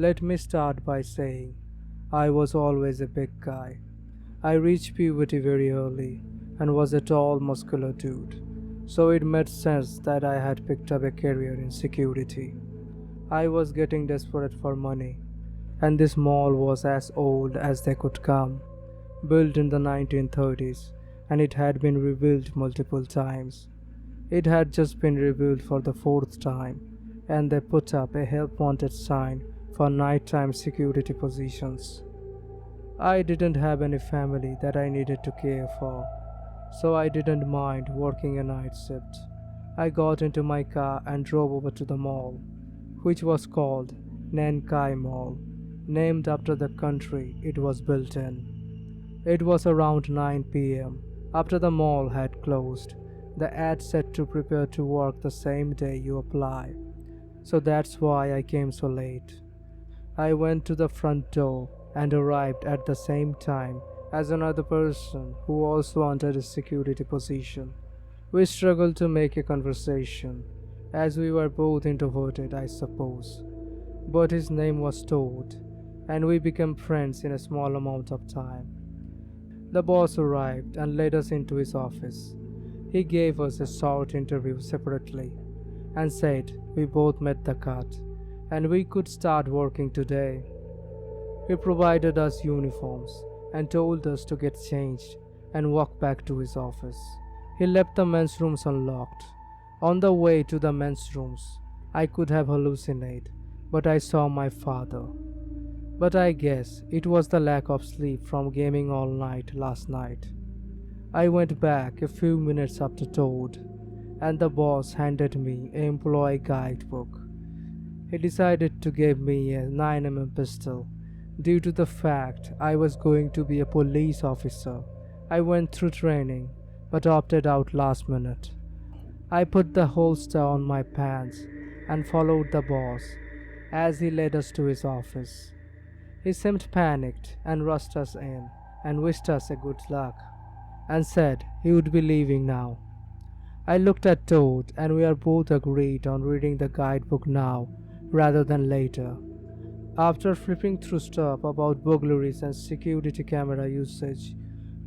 Let me start by saying I was always a big guy. I reached puberty very early and was a tall, muscular dude, so it made sense that I had picked up a career in security. I was getting desperate for money, and this mall was as old as they could come, built in the 1930s, and it had been rebuilt multiple times. It had just been rebuilt for the fourth time, and they put up a help wanted sign for nighttime security positions. I didn't have any family that I needed to care for, so I didn't mind working a night shift. I got into my car and drove over to the mall, which was called Nankai Mall, named after the country it was built in. It was around 9 p.m. After the mall had closed. The ad said to prepare to work the same day you apply, so that's why I came so late. I went to the front door and arrived at the same time as another person who also wanted a security position. We struggled to make a conversation, as we were both introverted, I suppose. But his name was Toad, and we became friends in a small amount of time. The boss arrived and led us into his office. He gave us a short interview separately and said we both met the cut and we could start working today. He provided us uniforms and told us to get changed and walk back to his office. He left the men's rooms unlocked. On the way to the men's rooms, I could have hallucinated, but I saw my father. But I guess it was the lack of sleep from gaming all night last night. I went back a few minutes after Toad, and the boss handed me an employee guidebook. He decided to give me a 9mm pistol due to the fact I was going to be a police officer. I went through training but opted out last minute. I put the holster on my pants and followed the boss as he led us to his office. He seemed panicked and rushed us in and wished us a good luck and said he would be leaving now. I looked at Toad and we are both agreed on reading the guidebook now rather than later. After flipping through stuff about burglaries and security camera usage,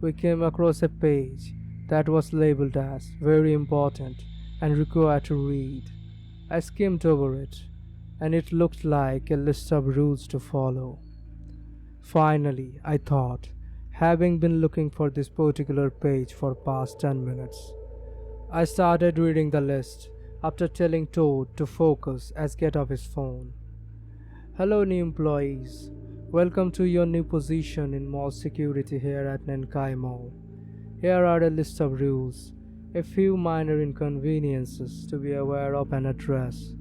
we came across a page that was labeled as very important and required to read. I skimmed over it and it looked like a list of rules to follow. Finally, I thought, having been looking for this particular page for past 10 minutes. I started reading the list after telling Toad to focus as get off his phone. Hello new employees, welcome to your new position in mall security here at Nankai Mall. Here are a list of rules, a few minor inconveniences to be aware of and address.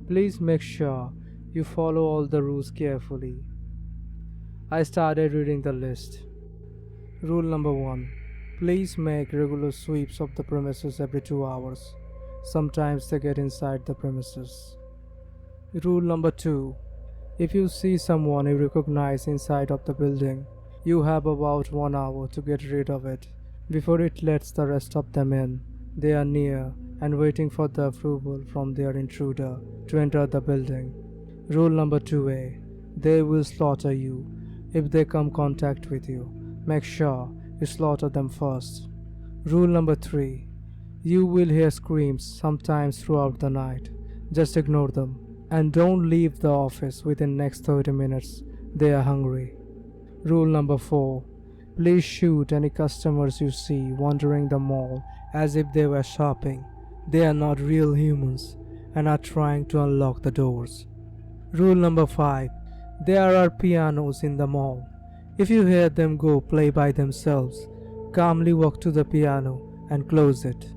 Please make sure you follow all the rules carefully. I started reading the list. Rule number 1. Please make regular sweeps of the premises every 2 hours. Sometimes they get inside the premises. Rule number 2. If you see someone you recognize inside of the building, you have about 1 hour to get rid of it before it lets the rest of them in. They are near and waiting for the approval from their intruder to enter the building. Rule number 2A. They will slaughter you if they come contact with you. Make sure you slaughter them first. Rule number 3. You will hear screams sometimes throughout the night. Just ignore them and don't leave the office within next 30 minutes. They are hungry. Rule number 4. Please shoot any customers you see wandering the mall as if they were shopping. They are not real humans and are trying to unlock the doors. Rule number 5. There are pianos in the mall. If you hear them go play by themselves, calmly walk to the piano and close it.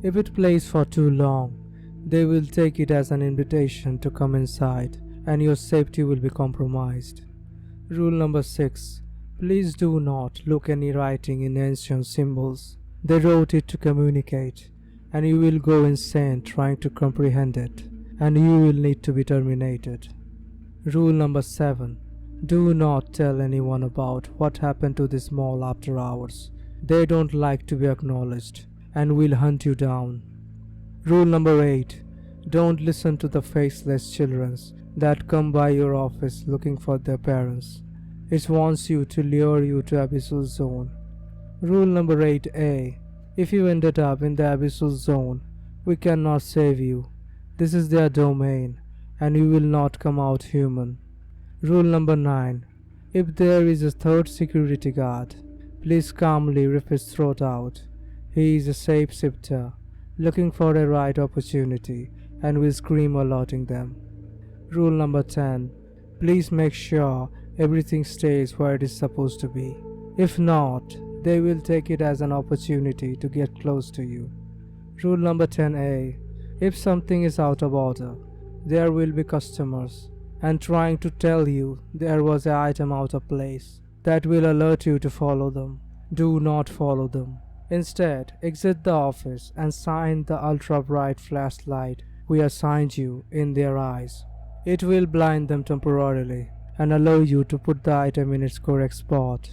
If it plays for too long, they will take it as an invitation to come inside and your safety will be compromised. Rule number 6. Please do not look any writing in ancient symbols. They wrote it to communicate and you will go insane trying to comprehend it and you will need to be terminated. Rule number 7. Do not tell anyone about what happened to this mall after hours. They don't like to be acknowledged and will hunt you down. Rule number 8. Don't listen to the faceless children that come by your office looking for their parents. It wants you to lure you to abyssal zone. Rule number 8A. If you ended up in the abyssal zone, we cannot save you. This is their domain, and you will not come out human. Rule number 9. If there is a third security guard, please calmly rip his throat out. He is a shapeshifter, looking for a right opportunity, and will scream alerting them. Rule number 10. Please make sure everything stays where it is supposed to be. If not, they will take it as an opportunity to get close to you. Rule number 10A. If something is out of order, there will be customers and trying to tell you there was an item out of place that will alert you to follow them. Do not follow them. Instead, exit the office and shine the ultra-bright flashlight we assigned you in their eyes. It will blind them temporarily and allow you to put the item in its correct spot.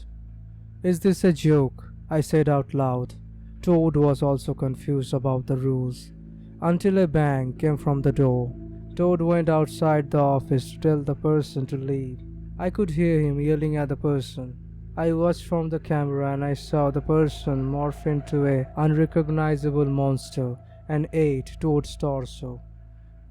Is this a joke? I said out loud. Toad was also confused about the rules, until a bang came from the door. Toad went outside the office to tell the person to leave. I could hear him yelling at the person. I watched from the camera and I saw the person morph into an unrecognizable monster and ate Toad's torso.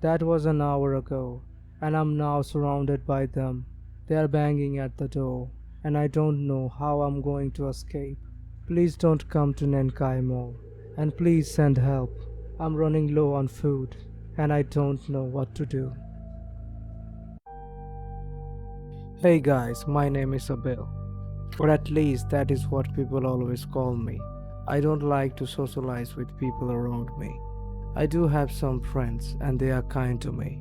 That was an hour ago, and I'm now surrounded by them. They are banging at the door, and I don't know how I'm going to escape. Please don't come to Nenkai Mall, and please send help. I'm running low on food, and I don't know what to do. Hey guys, my name is Abel. Or at least that is what people always call me. I don't like to socialize with people around me. I do have some friends and they are kind to me.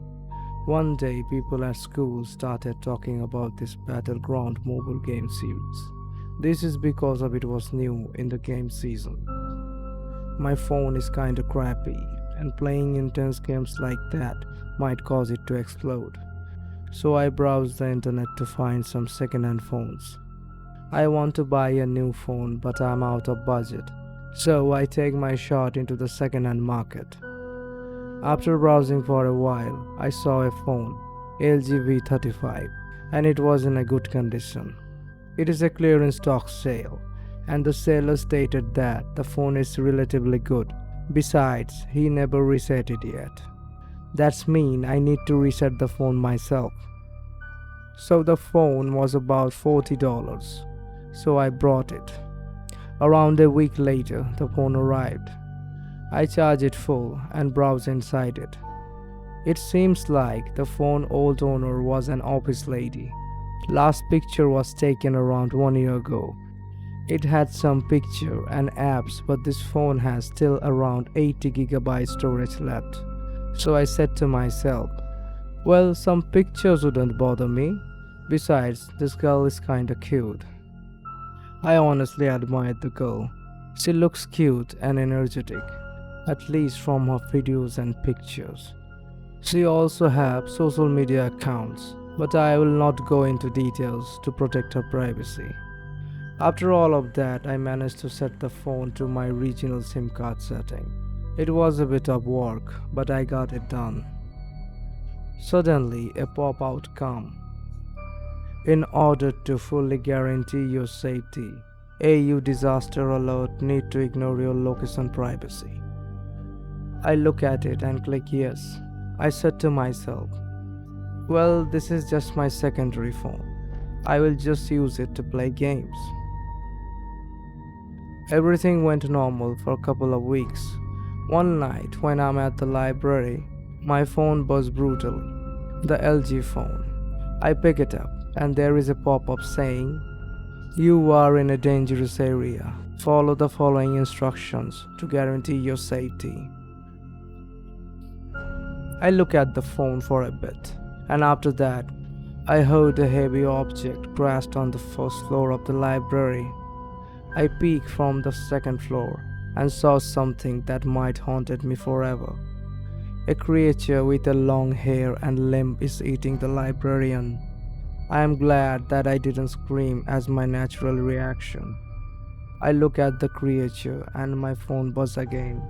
One day people at school started talking about this Battleground mobile game series. This is because of it was new in the game season. My phone is kinda crappy and playing intense games like that might cause it to explode. So I browsed the internet to find some second-hand phones. I want to buy a new phone but I'm out of budget. So I take my shot into the second-hand market. After browsing for a while, I saw a phone, LG V35, and it was in a good condition. It is a clearance stock sale, and the seller stated that the phone is relatively good. Besides, he never reset it yet. That's mean I need to reset the phone myself. So the phone was about $40, so I brought it. Around a week later, the phone arrived. I charged it full and browsed inside it. It seems like the phone old owner was an office lady. Last picture was taken around 1 year ago. It had some picture and apps, but this phone has still around 80 GB storage left. So I said to myself, well, some pictures wouldn't bother me. Besides, this girl is kinda cute. I honestly admired the girl. She looks cute and energetic, at least from her videos and pictures. She also has social media accounts, but I will not go into details to protect her privacy. After all of that, I managed to set the phone to my regional SIM card setting. It was a bit of work, but I got it done. Suddenly, a pop-out came. In order to fully guarantee your safety, AU disaster alert need to ignore your location privacy. I look at it and click yes. I said to myself, well, this is just my secondary phone. I will just use it to play games. Everything went normal for a couple of weeks. One night when I'm at the library, my phone buzzed brutally. The LG phone. I pick it up and there is a pop-up saying, you are in a dangerous area. Follow the following instructions to guarantee your safety. I look at the phone for a bit, and after that, I heard a heavy object crashed on the first floor of the library. I peeked from the second floor and saw something that might haunted me forever. A creature with a long hair and limb is eating the librarian. I am glad that I didn't scream as my natural reaction. I look at the creature and my phone buzzes again.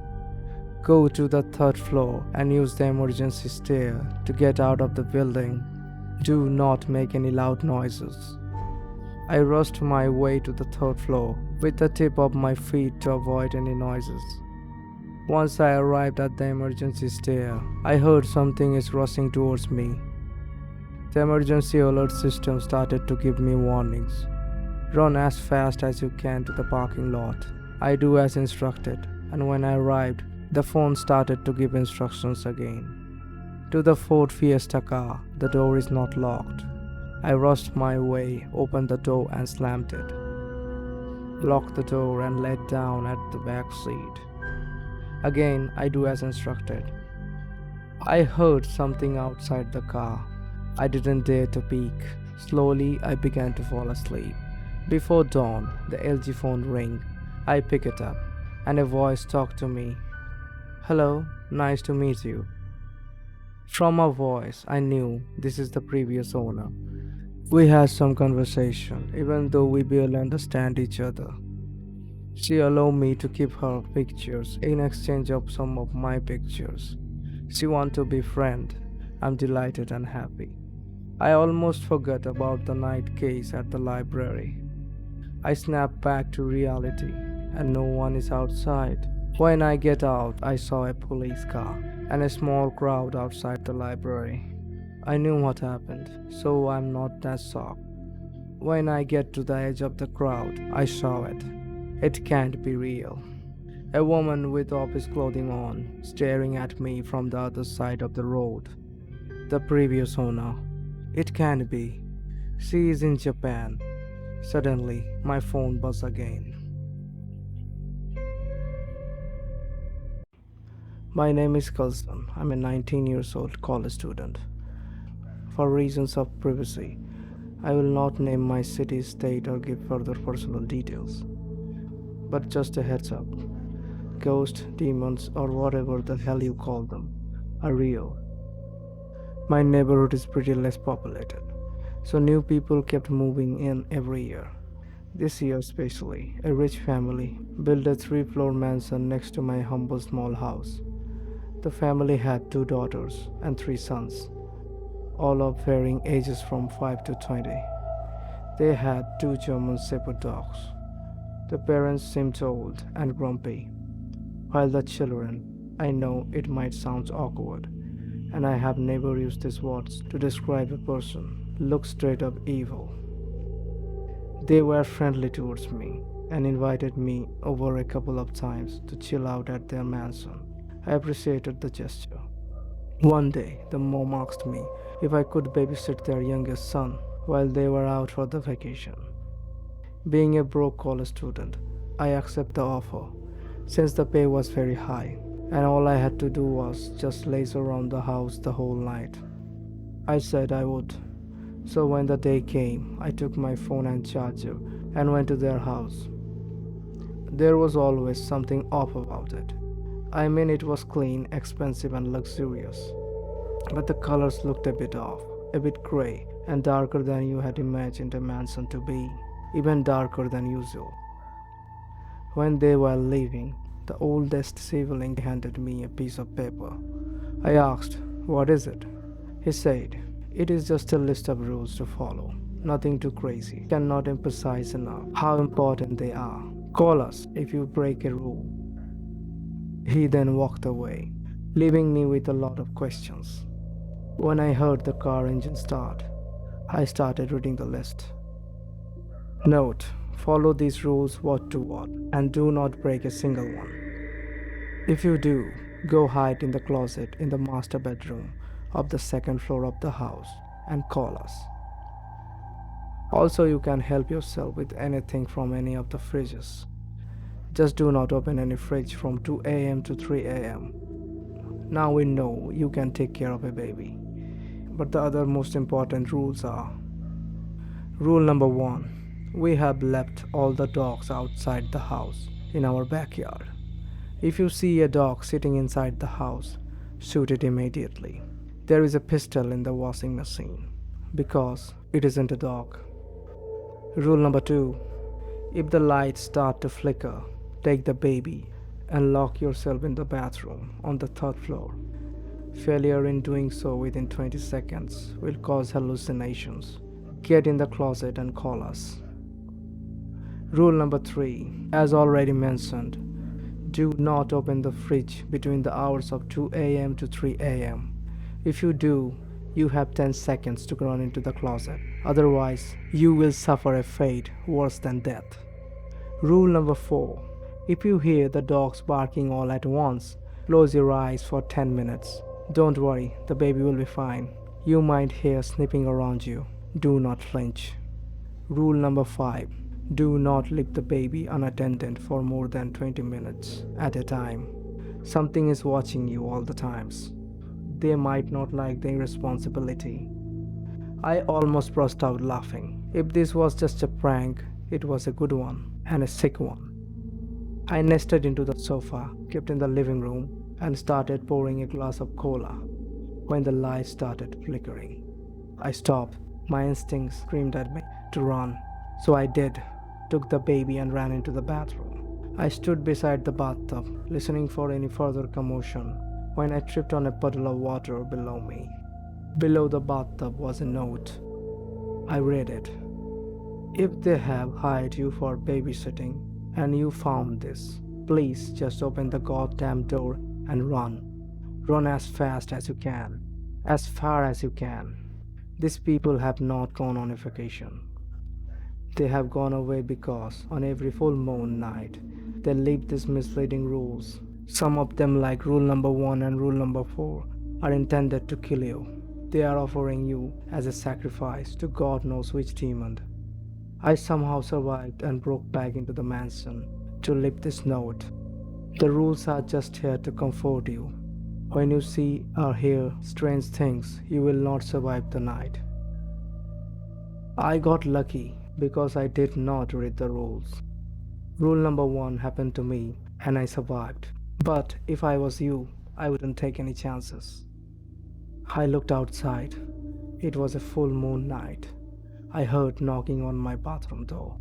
Go to the third floor and use the emergency stair to get out of the building. Do not make any loud noises. I rushed my way to the third floor with the tip of my feet to avoid any noises. Once I arrived at the emergency stair, I heard something is rushing towards me. The emergency alert system started to give me warnings. Run as fast as you can to the parking lot. I do as instructed, and when I arrived, the phone started to give instructions again. To the Ford Fiesta car, the door is not locked. I rushed my way, opened the door and slammed it. Locked the door and laid down at the back seat. Again, I do as instructed. I heard something outside the car. I didn't dare to peek. Slowly, I began to fall asleep. Before dawn, the LG phone rang. I pick it up, and a voice talked to me. "Hello, nice to meet you." From her voice, I knew this is the previous owner. We had some conversation, even though we barely understand each other. She allowed me to keep her pictures in exchange of some of my pictures. She wanted to be friend. I'm delighted and happy. I almost forgot about the night case at the library. I snap back to reality, and no one is outside. When I get out, I saw a police car and a small crowd outside the library. I knew what happened, so I'm not that shocked. When I get to the edge of the crowd, I saw it. It can't be real. A woman with office clothing on, staring at me from the other side of the road. The previous owner. It can't be. She is in Japan. Suddenly, my phone buzzed again. My name is Culson. I'm a 19 years old college student. For reasons of privacy, I will not name my city, state, or give further personal details. But just a heads up, ghosts, demons, or whatever the hell you call them, are real. My neighborhood is pretty less populated, so new people kept moving in every year. This year especially, a rich family built a 3-floor mansion next to my humble small house. The family had 2 daughters and 3 sons, all of varying ages from 5 to 20. They had 2 German Shepherd dogs. The parents seemed old and grumpy, while the children, I know it might sound awkward, and I have never used these words to describe a person, looked straight up evil. They were friendly towards me and invited me over a couple of times to chill out at their mansion. I appreciated the gesture. One day, the mom asked me if I could babysit their youngest son while they were out for the vacation. Being a broke college student, I accepted the offer since the pay was very high and all I had to do was just laze around the house the whole night. I said I would. So when the day came, I took my phone and charger and went to their house. There was always something off about it. I mean, it was clean, expensive, and luxurious. But the colors looked a bit off, a bit gray, and darker than you had imagined a mansion to be, even darker than usual. When they were leaving, the oldest sibling handed me a piece of paper. I asked, "What is it?" He said, "It is just a list of rules to follow. Nothing too crazy. Cannot emphasize enough how important they are. Call us if you break a rule." He then walked away, leaving me with a lot of questions. When I heard the car engine start, I started reading the list. Note: follow these rules word to word and do not break a single one. If you do, go hide in the closet in the master bedroom of the 2nd floor of the house and call us. Also, you can help yourself with anything from any of the fridges. Just do not open any fridge from 2 a.m. to 3 a.m. Now we know you can take care of a baby. But the other most important rules are: Rule number 1. We have left all the dogs outside the house in our backyard. If you see a dog sitting inside the house, shoot it immediately. There is a pistol in the washing machine because it isn't a dog. Rule number 2. If the lights start to flicker, take the baby and lock yourself in the bathroom on the third floor. Failure in doing so within 20 seconds will cause hallucinations. Get in the closet and call us. Rule number 3. As already mentioned, do not open the fridge between the hours of 2 a.m. to 3 a.m. If you do, you have 10 seconds to run into the closet. Otherwise, you will suffer a fate worse than death. Rule number 4. If you hear the dogs barking all at once, close your eyes for 10 minutes. Don't worry, the baby will be fine. You might hear sniffing around you. Do not flinch. Rule number 5. Do not leave the baby unattended for more than 20 minutes at a time. Something is watching you all the times. They might not like the irresponsibility. I almost burst out laughing. If this was just a prank, it was a good one and a sick one. I nested into the sofa, kept in the living room, and started pouring a glass of cola when the light started flickering. I stopped. My instincts screamed at me to run, so I did. Took the baby and ran into the bathroom. I stood beside the bathtub, listening for any further commotion, when I tripped on a puddle of water below me. Below the bathtub was a note. I read it. If they have hired you for babysitting and you found this, please just open the goddamn door and run. Run as fast as you can, as far as you can. These people have not gone on a vacation. They have gone away because on every full moon night, they leave these misleading rules. Some of them, like rule number 1 and rule number 4, are intended to kill you. They are offering you as a sacrifice to God knows which demon. I somehow survived and broke back into the mansion to leave this note. The rules are just here to comfort you. When you see or hear strange things, you will not survive the night. I got lucky because I did not read the rules. Rule number 1 happened to me and I survived. But if I was you, I wouldn't take any chances. I looked outside. It was a full moon night. I heard knocking on my bathroom door.